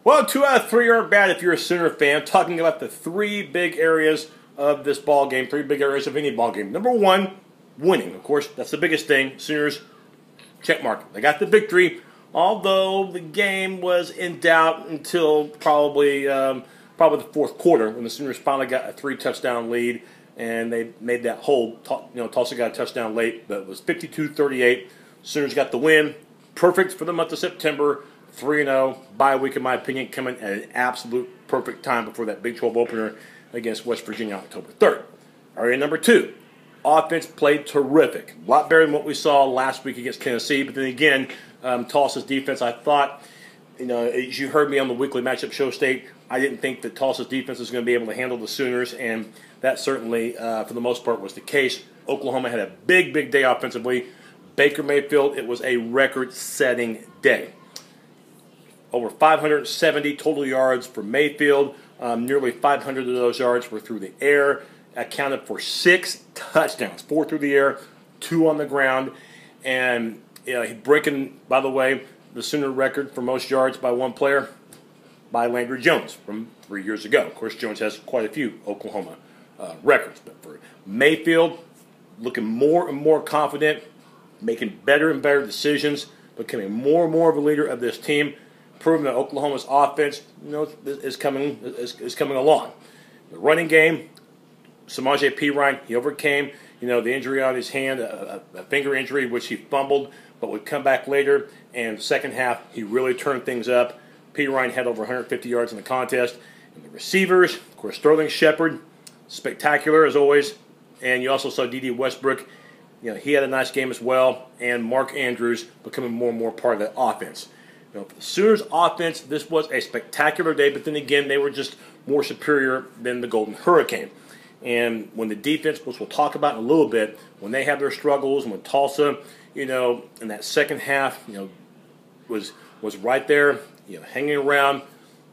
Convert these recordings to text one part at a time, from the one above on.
Well, 2 out of 3 are bad if you're a Sooner fan. Talking about the 3 big areas of this ball game, 3 big areas of any ball game. Number 1, winning. Of course, that's the biggest thing. Sooners, check mark. They got the victory, although the game was in doubt until probably the 4th quarter when the Sooners finally got a 3-touchdown lead, and they made that hold. Tulsa got a touchdown late, but it was 52-38. Sooners got the win. Perfect for the month of September. 3-0, bye week in my opinion, coming at an absolute perfect time before that Big 12 opener against West Virginia October 3rd. Area number 2, offense played terrific. A lot better than what we saw last week against Tennessee, but then again, Tulsa's defense, I thought, as you heard me on the weekly matchup show state, I didn't think that Tulsa's defense was going to be able to handle the Sooners, and that certainly, for the most part, was the case. Oklahoma had a big, big day offensively. Baker Mayfield, it was a record-setting day. Over 570 total yards for Mayfield. Nearly 500 of those yards were through the air. Accounted for 6 touchdowns. 4 through the air, 2 on the ground. And he's breaking, by the way, the Sooner record for most yards by one player by Landry Jones from 3 years ago. Of course, Jones has quite a few Oklahoma records. But for Mayfield, looking more and more confident, making better and better decisions, becoming more and more of a leader of this team, proving that Oklahoma's offense, is coming along. The running game, Samaje Perine, he overcame, the injury on his hand, a finger injury, which he fumbled, but would come back later. And the second half, he really turned things up. Perine had over 150 yards in the contest. And the receivers, of course, Sterling Shepard, spectacular as always. And you also saw D.D. Westbrook. He had a nice game as well. And Mark Andrews becoming more and more part of that offense. For the Sooners offense, this was a spectacular day, but then again, they were just more superior than the Golden Hurricane. And when the defense, which we'll talk about in a little bit, when they have their struggles, and when Tulsa, in that second half, was right there, hanging around,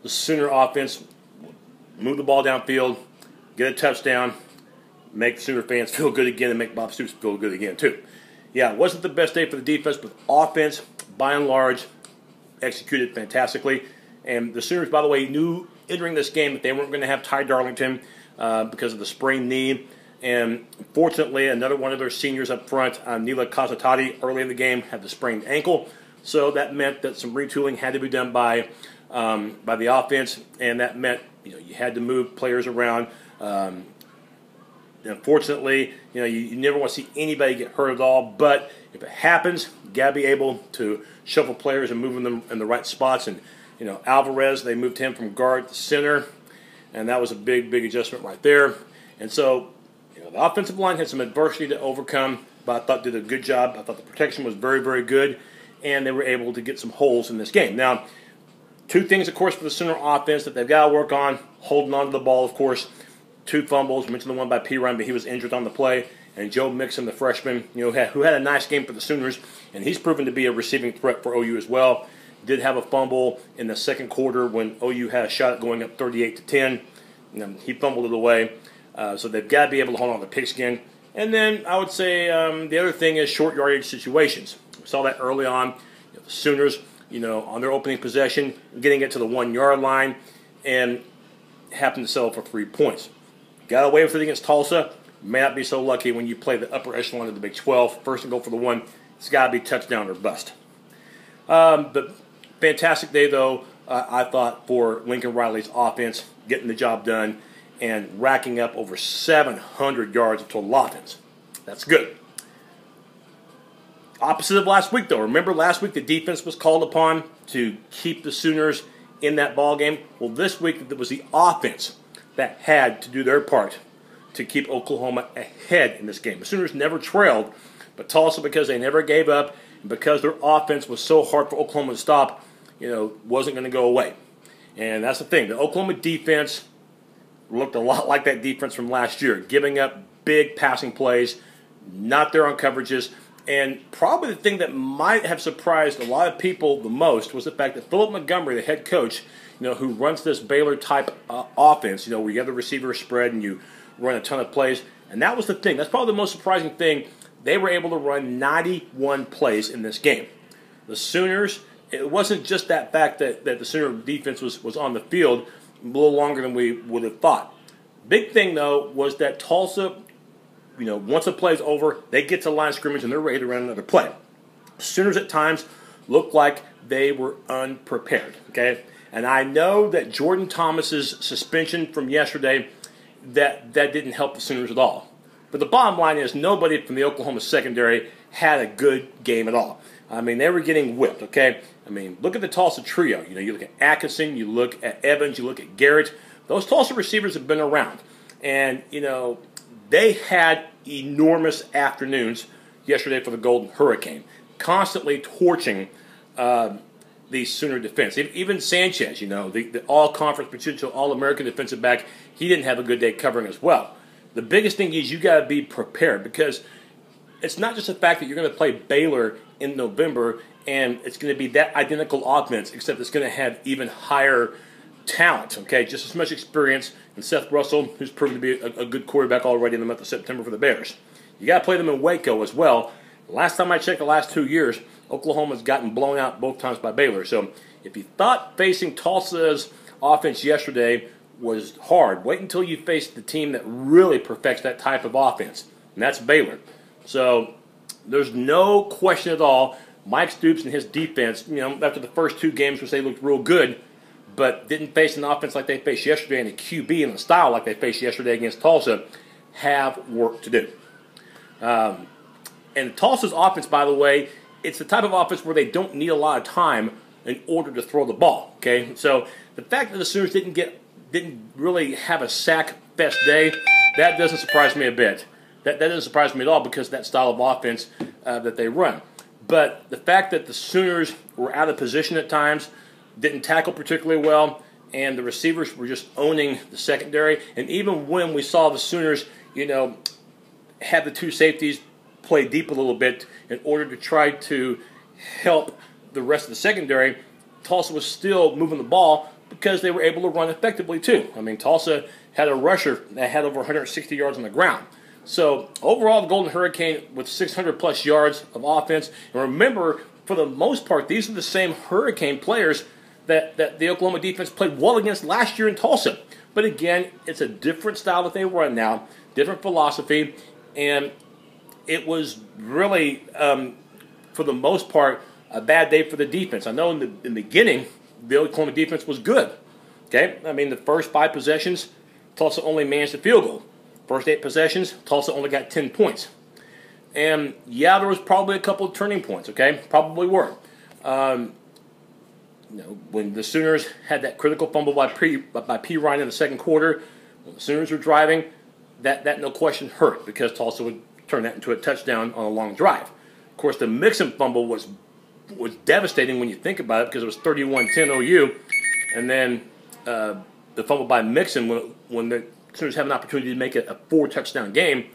the Sooner offense would move the ball downfield, get a touchdown, make Sooner fans feel good again, and make Bob Stoops feel good again too. Yeah, it wasn't the best day for the defense, but offense, by and large, executed fantastically. And the Sooners, by the way, knew entering this game that they weren't going to have Ty Darlington because of the sprained knee. And fortunately, another one of their seniors up front, Nila Kazatati, early in the game had the sprained ankle. So that meant that some retooling had to be done by the offense, and that meant you had to move players around. Unfortunately, you never want to see anybody get hurt at all, but if it happens, you got to be able to shuffle players and move them in the right spots. And, Alvarez, they moved him from guard to center, and that was a big, big adjustment right there. And so, the offensive line had some adversity to overcome, but I thought did a good job. I thought the protection was very, very good, and they were able to get some holes in this game. Now, 2 things, of course, for the Sooner offense that they've got to work on, holding on to the ball, of course. 2 fumbles, mentioned the one by Perine, but he was injured on the play. And Joe Mixon, the freshman, who had a nice game for the Sooners, and he's proven to be a receiving threat for OU as well. Did have a fumble in the second quarter when OU had a shot at going up 38-10. He fumbled it away. So they've got to be able to hold on to the pigskin. And then I would say the other thing is short yardage situations. We saw that early on. The Sooners, on their opening possession, getting it to the 1-yard line, and happened to settle for 3 points. Got away with it against Tulsa. May not be so lucky when you play the upper echelon of the Big 12. First and goal for the 1. It's got to be touchdown or bust. But fantastic day, though, I thought, for Lincoln Riley's offense, getting the job done and racking up over 700 yards of total offense. That's good. Opposite of last week, though. Remember last week the defense was called upon to keep the Sooners in that ball game? Well, this week it was the offense that had to do their part to keep Oklahoma ahead in this game. The Sooners never trailed, but Tulsa, because they never gave up, and because their offense was so hard for Oklahoma to stop, wasn't going to go away. And that's the thing. The Oklahoma defense looked a lot like that defense from last year, giving up big passing plays, not there on coverages. And probably the thing that might have surprised a lot of people the most was the fact that Philip Montgomery, the head coach, who runs this Baylor-type offense, where you have the receiver spread and you run a ton of plays. And that was the thing. That's probably the most surprising thing. They were able to run 91 plays in this game. The Sooners, it wasn't just that fact that the Sooner defense was on the field a little longer than we would have thought. Big thing, though, was that Tulsa, once a play's over, they get to the line of scrimmage and they're ready to run another play. Sooners at times looked like they were unprepared, okay? And I know that Jordan Thomas's suspension from yesterday, that didn't help the Sooners at all. But the bottom line is nobody from the Oklahoma secondary had a good game at all. I mean, they were getting whipped, okay? I mean, look at the Tulsa trio. You look at Atkinson, you look at Evans, you look at Garrett. Those Tulsa receivers have been around. And, they had enormous afternoons yesterday for the Golden Hurricane, constantly torching the Sooner defense. Even Sanchez, the all-conference potential All-American defensive back, he didn't have a good day covering as well. The biggest thing is you got to be prepared, because it's not just the fact that you're going to play Baylor in November and it's going to be that identical offense, except it's going to have even higher talent, okay? Just as much experience. And Seth Russell, who's proven to be a good quarterback already in the month of September for the Bears. You got to play them in Waco as well. Last time I checked, the last 2 years, Oklahoma's gotten blown out both times by Baylor. So if you thought facing Tulsa's offense yesterday was hard, wait until you face the team that really perfects that type of offense, and that's Baylor. So there's no question at all. Mike Stoops and his defense, after the first 2 games, which they looked real good, but didn't face an offense like they faced yesterday and a QB and a style like they faced yesterday against Tulsa, have work to do. And Tulsa's offense, by the way, it's the type of offense where they don't need a lot of time in order to throw the ball. Okay, so the fact that the Sooners didn't really have a sack fest day, that doesn't surprise me a bit. That doesn't surprise me at all, because of that style of offense that they run. But the fact that the Sooners were out of position at times, didn't tackle particularly well, and the receivers were just owning the secondary. And even when we saw the Sooners, have the 2 safeties play deep a little bit in order to try to help the rest of the secondary, Tulsa was still moving the ball because they were able to run effectively too. I mean, Tulsa had a rusher that had over 160 yards on the ground. So overall, the Golden Hurricane with 600-plus yards of offense. And remember, for the most part, these are the same Hurricane players that the Oklahoma defense played well against last year in Tulsa. But again, it's a different style that they run now, different philosophy, and it was really, for the most part, a bad day for the defense. I know in the beginning, the Oklahoma defense was good. Okay, I mean, the first 5 possessions, Tulsa only managed a field goal. First 8 possessions, Tulsa only got 10 points. And yeah, there was probably a couple of turning points. Okay, probably were. When the Sooners had that critical fumble by P. Ryan in the second quarter, when the Sooners were driving, that no question hurt, because Tulsa would turn that into a touchdown on a long drive. Of course, the Mixon fumble was devastating when you think about it, because it was 31-10 OU, and then the fumble by Mixon, when the Sooners have an opportunity to make it a 4-touchdown game,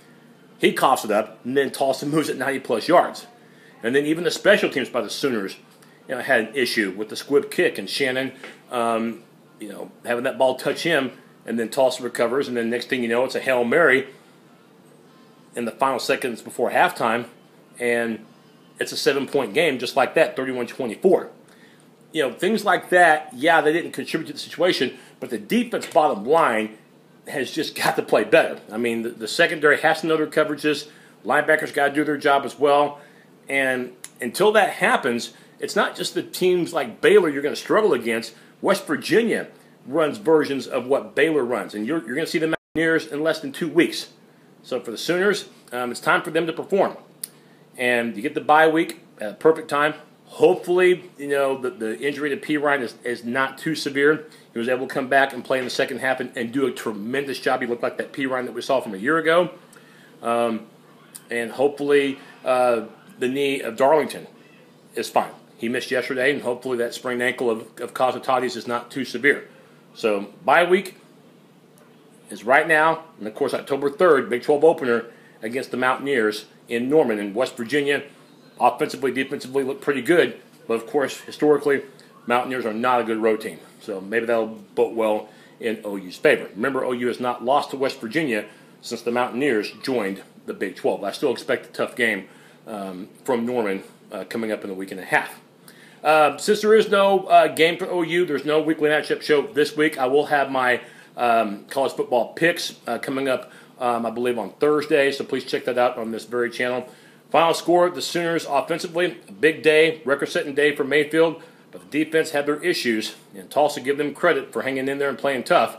he coughs it up, and then Tulsa moves it 90-plus yards. And then even the special teams by the Sooners had an issue with the squib kick, and Shannon, having that ball touch him, and then Tulsa recovers, and then next thing you know, it's a Hail Mary in the final seconds before halftime, and it's a 7-point game just like that, 31-24. Things like that, yeah, they didn't contribute to the situation, but the defense bottom line has just got to play better. I mean, the secondary has to know their coverages, linebackers got to do their job as well, and until that happens, it's not just the teams like Baylor you're going to struggle against. West Virginia runs versions of what Baylor runs, and you're going to see the Mountaineers in less than 2 weeks. So for the Sooners, it's time for them to perform. And you get the bye week at a perfect time. Hopefully, the injury to P. Ryan is not too severe. He was able to come back and play in the second half and do a tremendous job. He looked like that P. Ryan that we saw from a year ago. And hopefully the knee of Darlington is fine. He missed yesterday, and hopefully that sprained ankle of Cosatatis is not too severe. So bye week is right now, and of course October 3rd, Big 12 opener against the Mountaineers in Norman. And West Virginia, offensively, defensively, look pretty good. But of course, historically, Mountaineers are not a good road team. So maybe that'll bode well in OU's favor. Remember, OU has not lost to West Virginia since the Mountaineers joined the Big 12. I still expect a tough game from Norman coming up in a week and a half. Since there is no game for OU, there's no weekly matchup show this week. I will have my college football picks coming up, I believe, on Thursday, so please check that out on this very channel. Final score, the Sooners offensively, a big day, record-setting day for Mayfield, but the defense had their issues, and Tulsa give them credit for hanging in there and playing tough.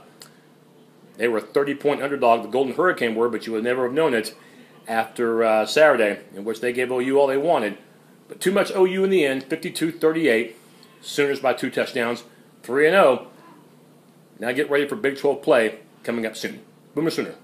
They were a 30-point underdog, the Golden Hurricane were, but you would never have known it after Saturday, in which they gave OU all they wanted. But too much OU in the end, 52-38. Sooners by 2 touchdowns, 3-0. Now get ready for Big 12 play coming up soon. Boomer Sooner.